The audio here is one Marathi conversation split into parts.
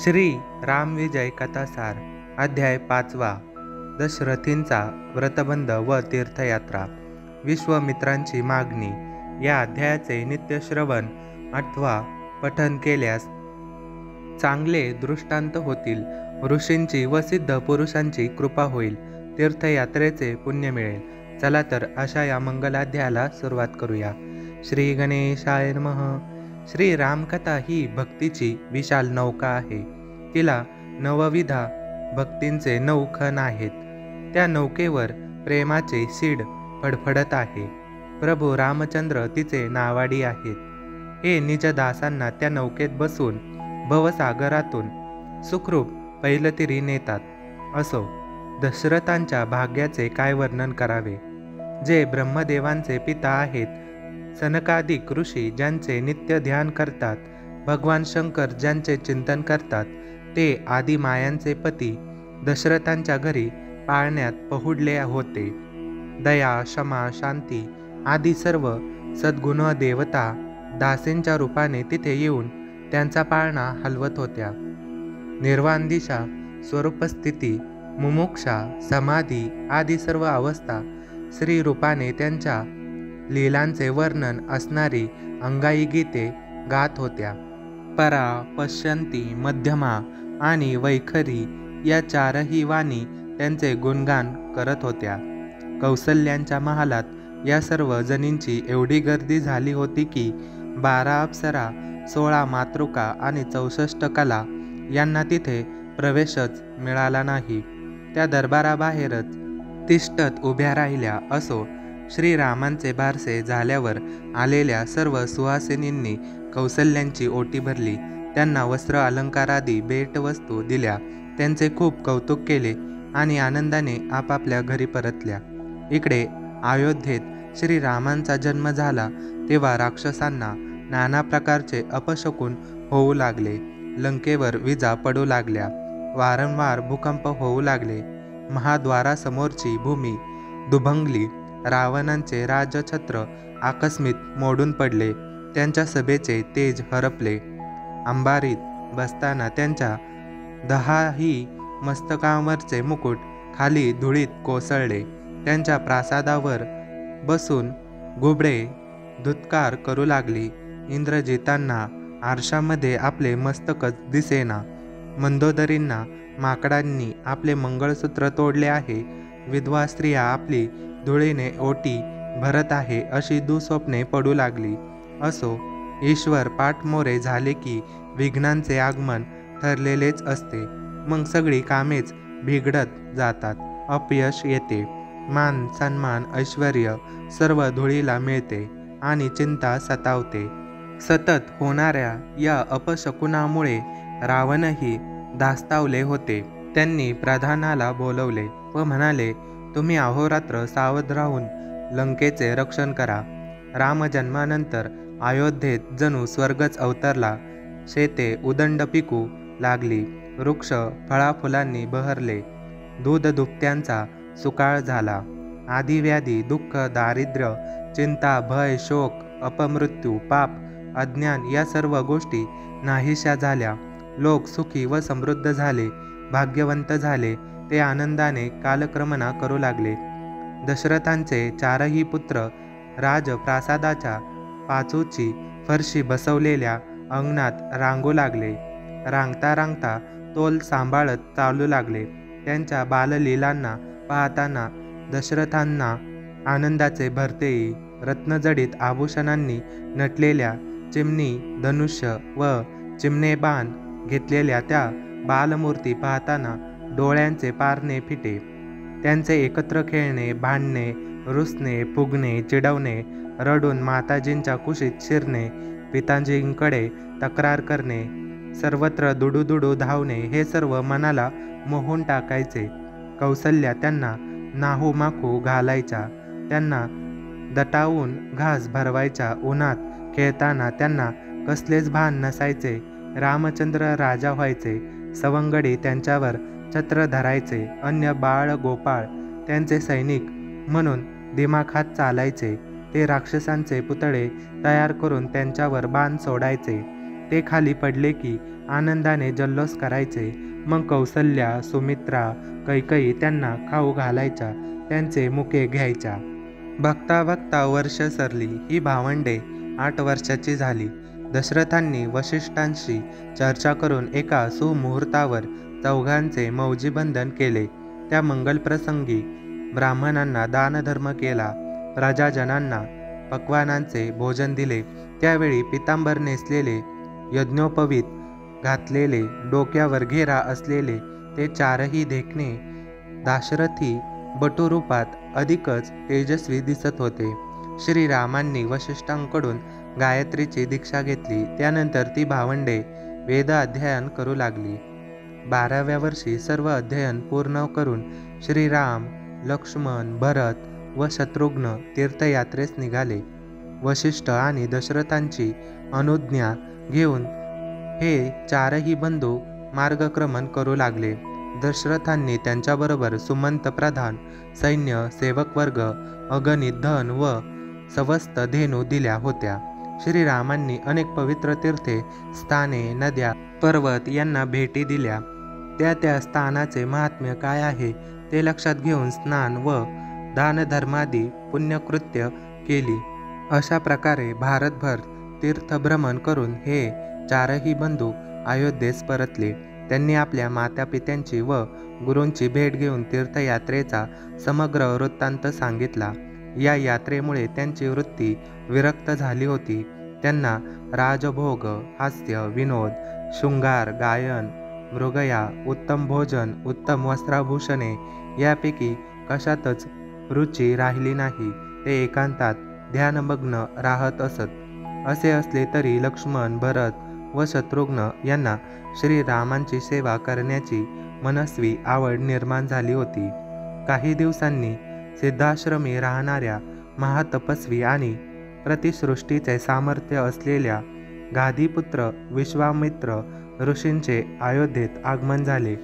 श्री रामविजय कथासार अध्याय 5. दशरथींचा व्रतबंध व तीर्थयात्रा. विश्वामित्रांची मागणी. या अध्यायाचे नित्यश्रवण अथवा पठन केल्यास चांगले दृष्टांत होतील. ऋषींची व सिद्ध पुरुषांची कृपा होईल. तीर्थयात्रेचे पुण्य मिळेल. चला तर अशा या मंगलाध्यायाला सुरुवात करूया. श्री गणेशाय नमः. श्री रामकथा ही भक्तीची विशाल नौका आहे. तिला नवविधा भक्तींचे 9 खण आहेत. त्या नौकेवर प्रेमाचे सीड फडफडत आहे. प्रभू रामचंद्र तिचे नावाडी आहेत. हे निज दासांना त्या नौकेत बसून भवसागरातून सुखरूप पैलतीरी नेतात. असो, दशरथांच्या भाग्याचे काय वर्णन करावे. जे ब्रह्मदेवांचे पिता आहेत, सनकादिक ऋषी ज्यांचे नित्य ध्यान करतात, भगवान शंकर ज्यांचे चिंतन करतात, ते आदी मायांचे पती दशरथांच्या घरी पाळण्यात पहुडले होते. दया, क्षमा, शांती आदी सर्व सद्गुण देवता दासींच्या रूपाने तिथे येऊन त्यांचा पाळणा हलवत होत्या. निर्वाण दिशा, स्वरूपस्थिती, मुमुक्षा, समाधी आदी सर्व अवस्था श्री रूपाने त्यांच्या लीलांचे वर्णन असणारी अंगाई गीते गात होत्या. परा, पश्यंती, मध्यमा आणि वैखरी या 4ही वाणी त्यांचे गुणगान करत होत्या. कौसल्यांच्या महालात या सर्व जणींची एवढी गर्दी झाली होती की 12 अप्सरा, 16 मातृका आणि 64 कला यांना तिथे प्रवेशच मिळाला नाही. त्या दरबाराबाहेरच तिष्ठत उभ्या राहिल्या. असो, श्रीरामांचे बारसे झाल्यावर आलेल्या सर्व सुहासिनींनी कौसल्यांची ओटी भरली. त्यांना वस्त्र अलंकारादी भेटवस्तू दिल्या. त्यांचे खूप कौतुक केले आणि आनंदाने आपापल्या घरी परतल्या. इकडे अयोध्येत श्रीरामांचा जन्म झाला तेव्हा राक्षसांना नाना प्रकारचे अपशकुन होऊ लागले. लंकेवर विजा पडू लागल्या. वारंवार भूकंप होऊ लागले. महाद्वारासमोरची भूमी दुभंगली. रावणांचे राजछत्र आकस्मित मोडून पडले. त्यांच्या सभेचे तेज हरपले. अंबारीत बसताना त्यांच्या 10ही मस्तकांवरचे मुकुट खाली धुळीत कोसळले. त्यांच्या प्रासादावर बसून घुबडे धुत्कार करू लागली. इंद्रजितांना आरशामध्ये आपले मस्तकच दिसेना. मंदोदरींना माकडांनी आपले मंगळसूत्र तोडले आहे. विधवा स्त्रिया आपली धुळीने ओटी भरत आहे अशी दुःस्वप्ने पडू लागली. असो, ईश्वर पाठमोरे झाले की विघ्नांचे आगमन ठरलेलेच असते. मग सगळी कामेच बिघडत जातात. अपयश येते. मान, सन्मान, ऐश्वर्य सर्व धुळीला मिळते आणि चिंता सतावते. सतत होणाऱ्या या अपशकुनामुळे रावणही धास्तावले होते. त्यांनी प्रधानाला बोलवले व म्हणाले, तुम्ही अहोरात्र सावध राहून लंकेचे रक्षण करा. रामजन्मानंतर अयोध्येत जणू स्वर्गच अवतरला. शेते उदंड पिकू लागली. वृक्ष फळाफुलांनी बहरले. दूध दुभत्यांचा सुकाळ झाला. आधी व्याधी, दुःख, दारिद्र्य, चिंता, भय, शोक, अपमृत्यू, पाप, अज्ञान या सर्व गोष्टी नाहीशा झाल्या. लोक सुखी व समृद्ध झाले. भाग्यवंत झाले. ते आनंदाने कालक्रमणा करू लागले. दशरथांचे 4ही पुत्र राजप्रासादाच्या पाचूची फरशी बसवलेल्या अंगणात रांगू लागले. रांगता रांगता तोल सांभाळत चालू लागले. त्यांच्या बाललीलांना पाहताना दशरथांना आनंदाचे भरतेही. रत्नजडित आभूषणांनी नटलेल्या चिमणी, धनुष्य व चिमणे बाण घेतलेल्या त्या बालमूर्ती पाहताना डोळ्यांचे पारणे फिटे. त्यांचे एकत्र खेळणे, भांडणे, रुसणे, फुगणे, चिडवणे, रडून माताजींच्या कुशीत शिरणे, पिताजींकडे तक्रार करणे, सर्वत्र दुडूदुडू धावणे हे सर्व मनाला मोहून टाकायचे. कौसल्या त्यांना नाहूमाखू घालायच्या. त्यांना दटावून घास भरवायच्या. उन्हात खेळताना त्यांना कसलेच भान नसायचे. रामचंद्र राजा व्हायचे. सवंगडी त्यांच्यावर छत्र धरायचे. अन्य बाळ गोपाळ त्यांचे सैनिक म्हणून दिमाखात चालायचे. ते राक्षसांचे पुतळे तयार करून त्यांच्यावर बाण सोडायचे. ते खाली पडले की आनंदाने जल्लोष करायचे. मग कौसल्या, सुमित्रा, कैकेयी त्यांना खाऊ घालायच्या, त्यांचे मुके घ्यायच्या. बघता बघता वर्ष सरली. ही भावंडे 8 वर्षाची झाली. दशरथांनी वसिष्ठांशी चर्चा करून एका सुमुहूर्तावर चौघांचे मौजीबंधन केले. त्या मंगलप्रसंगी ब्राह्मणांना दानधर्म केला. प्रजाजनांना पक्वानांचे भोजन दिले. त्यावेळी पितांबर नेसलेले, यज्ञोपवीत घातलेले, डोक्यावर घेरा असलेले ते 4ही देखणे दाशरथी बटुरूपात अधिकच तेजस्वी दिसत होते. श्रीरामांनी वसिष्ठांकडून गायत्रीची दीक्षा घेतली. त्यानंतर ती भावंडे वेद अध्ययन करू लागली. 12व्या वर्षी सर्व अध्ययन पूर्ण करून श्रीराम, लक्ष्मण, भरत व शत्रुघ्न तीर्थयात्रेस निघाले. वसिष्ठ आणि दशरथांची अनुज्ञा घेऊन हे 4ही बंधू मार्गक्रमण करू लागले. दशरथांनी त्यांच्याबरोबर सुमंत प्रधान सैन्य, सेवकवर्ग, अगणित धन व सवस्त धेनू दिल्या होत्या. श्रीरामांनी अनेक पवित्र तीर्थे, स्थाने, नद्या, पर्वत यांना भेटी दिल्या. त्या त्या स्थानाचे महात्म्य काय आहे ते लक्षात घेऊन स्नान व दानधर्मादी पुण्यकृत्य केली. अशा प्रकारे भारतभर तीर्थभ्रमण करून हे 4ही बंधू अयोध्येस परतले. त्यांनी आपल्या मातापित्यांची व गुरूंची भेट घेऊन तीर्थयात्रेचा समग्र वृत्तांत सांगितला. या यात्रेमुळे त्यांची वृत्ती विरक्त झाली होती. त्यांना राजभोग, हास्य, विनोद, शृंगार, गायन, मृगया, उत्तम भोजन, उत्तम वस्त्राभूषणे यापैकी कशातच रुची राहिली नाही. ते एकांतात ध्यानमग्न राहत असत. असे असले तरी लक्ष्मण, भरत व शत्रुघ्न यांना श्रीरामांची सेवा करण्याची मनस्वी आवड निर्माण झाली होती. काही दिवसांनी सिद्धाश्रमी राहणाऱ्या महातपस्वी आणि प्रतिसृष्टीचे सामर्थ्य असलेल्या गादीपुत्र विश्वामित्र ऋषींचे अयोध्येत आगमन झाले.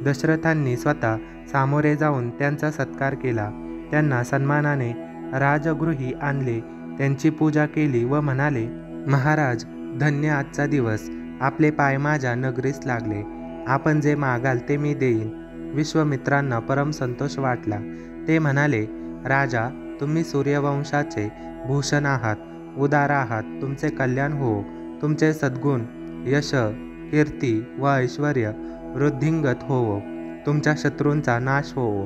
दशरथांनी स्वतः सामोरे जाऊन त्यांचा सत्कार केला. त्यांना सन्मानाने राजगृही आणले. त्यांची पूजा केली व म्हणाले, महाराज, धन्य आजचा दिवस. आपले पाय माझ्या नगरीस लागले. आपण जे मागाल ते मी देईन. विश्वामित्रांना परम संतोष वाटला. ते म्हणाले, राजा, तुम्ही सूर्यवंशाचे भूषण आहात, उदार आहात. तुमचे कल्याण हो. तुमचे सद्गुण, यश, कीर्ती व ऐश्वर वृद्धिंगत होवो. तुमच्या शत्रूंचा नाश होवो.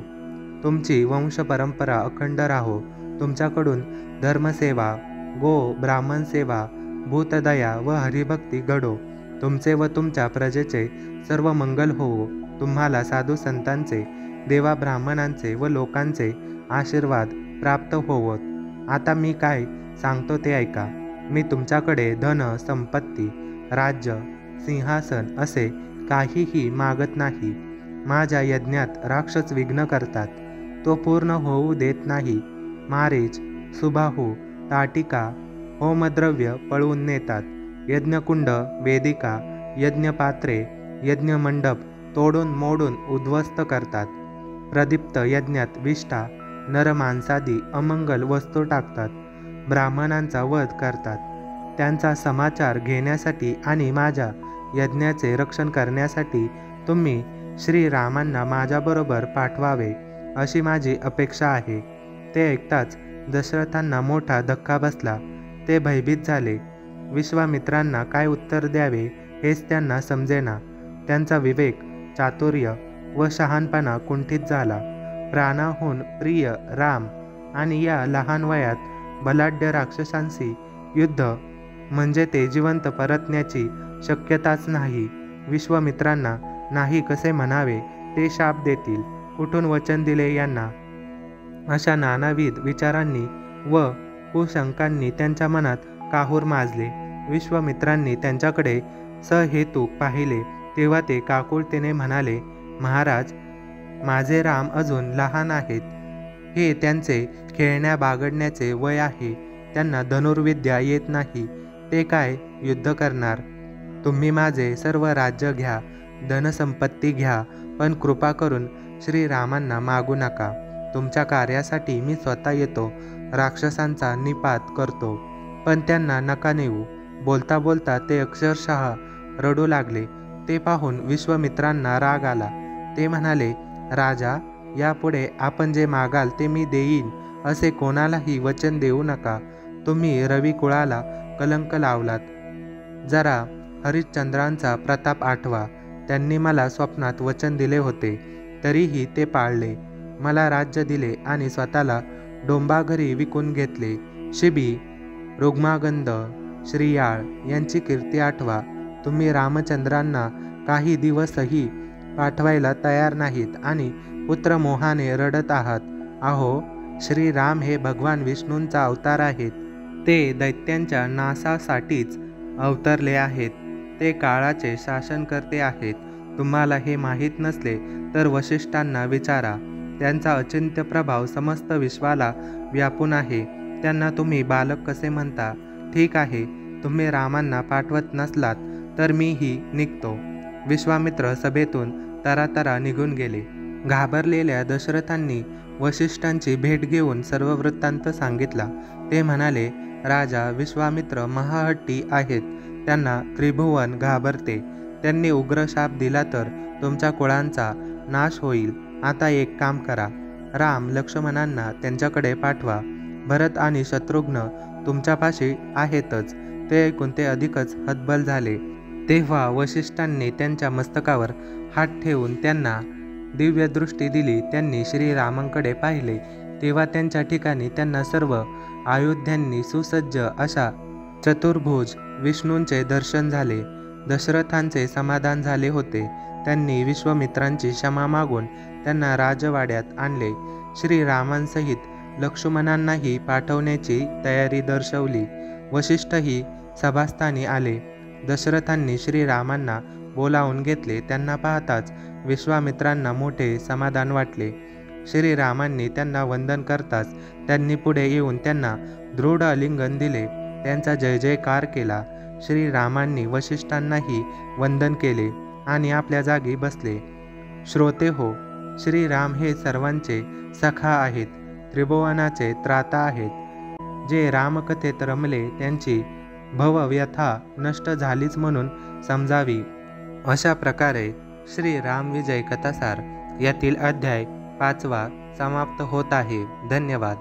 तुमची वंशपरंपरा अखंड राहो. तुमच्याकडून धर्मसेवा, गो ब्राह्मण सेवा, भूतदया व हरिभक्ती घडो. तुमचे व तुमच्या प्रजेचे सर्व मंगल होवो. तुम्हाला साधू संतांचे, देवा ब्राह्मणांचे व लोकांचे आशीर्वाद प्राप्त होवोत. आता मी काय सांगतो ते ऐका. मी तुमच्याकडे धन, संपत्ती, राज्य, सिंहासन असे काहीही मागत नाही. माझ्या यज्ञात राक्षस विघ्न करतात, तो पूर्ण होऊ देत नाही. मारीच, सुबाहू, ताटिका, होमद्रव्य पळवून नेतात. यज्ञकुंड, वेदिका, यज्ञपात्रे, यज्ञमंडप तोडून मोडून उद्ध्वस्त करतात. प्रदीप्त यज्ञात विष्ठा, नरमांसादी अमंगल वस्तू टाकतात. ब्राह्मणांचा वध करतात. त्यांचा समाचार घेण्यासाठी आणि माझ्या यज्ञाचे रक्षण करण्यासाठी तुम्ही श्रीरामांना माझ्याबरोबर पाठवावे अशी माझी अपेक्षा आहे. ते ऐकताच दशरथांना मोठा धक्का बसला. ते भयभीत झाले. विश्वामित्रांना काय उत्तर द्यावे हेच त्यांना समजेना. त्यांचा विवेक, चातुर्य व शहाणपणा कुंठित झाला. प्राणाहून प्रिय राम आणि या लहान वयात बलाढ्य राक्षसांशी युद्ध म्हणजे ते जिवंत परतण्याची शक्यताच नाही. विश्वामित्रांना नाही कसे म्हणावे, ते शाप देतील. कुठून वचन दिले यांना? अशा नानाविध विचारांनी व कुशंकांनी त्यांच्या मनात काहूर माजले. विश्वामित्रांनी त्यांच्याकडे सहेतूक पाहिले तेव्हा ते काकुळतेने म्हणाले, महाराज, माझे राम अजून लहान आहेत. हे त्यांचे खेळण्या बागडण्याचे वय आहे. त्यांना धनुर्विद्या येत नाही. ते काय युद्ध करणार? तुम्ही माझे सर्व राज्य घ्या, धनसंपत्ती घ्या, पण कृपा करून श्रीरामांना मागू नका. तुमच्या कार्यासाठी मी स्वतः येतो, राक्षसांचा निपात करतो, पण त्यांना नका नेऊ. बोलता बोलता ते अक्षरशः रडू लागले. ते पाहून विश्वामित्रांना राग आला. ते म्हणाले, राजा, यापुढे आपण जे मागाल ते मी देईन असे कोणालाही वचन देऊ नका. तुम्ही रविकुळाला कलंक लावलात. जरा हरिश्चंद्रांचा प्रताप आठवा. त्यांनी मला स्वप्नात वचन दिले होते, तरीही ते पाळले. मला राज्य दिले आणि स्वतःला डोंबाघरी विकून घेतले. शिबी, रुग्मागंध, श्रीयाळ यांची कीर्ती आठवा. तुम्ही रामचंद्रांना काही दिवसही पाठवायला तयार नाहीत आणि पुत्रमोहाने रडत आहात. अहो, श्रीराम हे भगवान विष्णूंचा अवतार आहेत. ते दैत्यांच्या नाशासाठीच अवतरले आहेत. ते काळाचे शासनकर्ते आहेत. तुम्हाला हे माहीत नसले तर वसिष्ठांना विचारा. त्यांचा अचिंत्य प्रभाव समस्त विश्वाला व्यापून आहे. त्यांना तुम्ही बालक कसे म्हणता? ठीक आहे, तुम्ही रामांना पाठवत नसलात तर मीही निघतो. विश्वामित्र सभेतून तरातरा निघून गेले. घाबरलेल्या दशरथांनी वसिष्ठांची भेट घेऊन सर्व वृत्तांत सांगितला. ते म्हणाले, राजा विश्वामित्र महाहट्टी आहेत. त्यांना त्रिभुवन घाबरते. त्यांनी उग्र शाप दिला तर तुमच्या कुळांचा नाश होईल. आता एक काम करा, राम लक्ष्मणांना त्यांच्याकडे पाठवा. भरत आणि शत्रुघ्न तुमच्यापाशी आहेतच. ते ऐकून ते अधिकच हतबल झाले. तेव्हा वसिष्ठांनी त्यांच्या मस्तकावर हात ठेवून त्यांना दिव्य दृष्टी दिली. त्यांनी श्रीरामांकडे पाहिले तेव्हा त्यांच्या ठिकाणी त्यांना सर्व अयोध्यांनी सुसज्ज अशा चतुर्भुज विष्णूंचे दर्शन झाले. दशरथांचे समाधान झाले होते. त्यांनी विश्वामित्रांची क्षमा मागून त्यांना राजवाड्यात आणले. श्रीरामांसहित लक्ष्मणांनाही पाठवण्याची तयारी दर्शवली. वसिष्ठही सभास्थानी आले. दशरथांनी श्रीरामांना बोलावून घेतले. त्यांना पाहताच विश्वामित्रांना मोठे समाधान वाटले. श्रीरामांनी त्यांना वंदन करताच त्यांनी पुढे येऊन त्यांना दृढ आलिंगन दिले. त्यांचा जय जयकार केला. श्रीरामांनी वसिष्ठांनाही वंदन केले आणि आपल्या जागी बसले. श्रोते हो, श्रीराम हे सर्वांचे सखा आहेत. त्रिभुवनाचे त्राता आहेत. जे रामकथेत रमले त्यांची भवव्यथा नष्ट झालीच म्हणून समजावी. अशा प्रकारे श्री राम विजय कथासार यातील अध्याय 5 समाप्त होत आहे. धन्यवाद.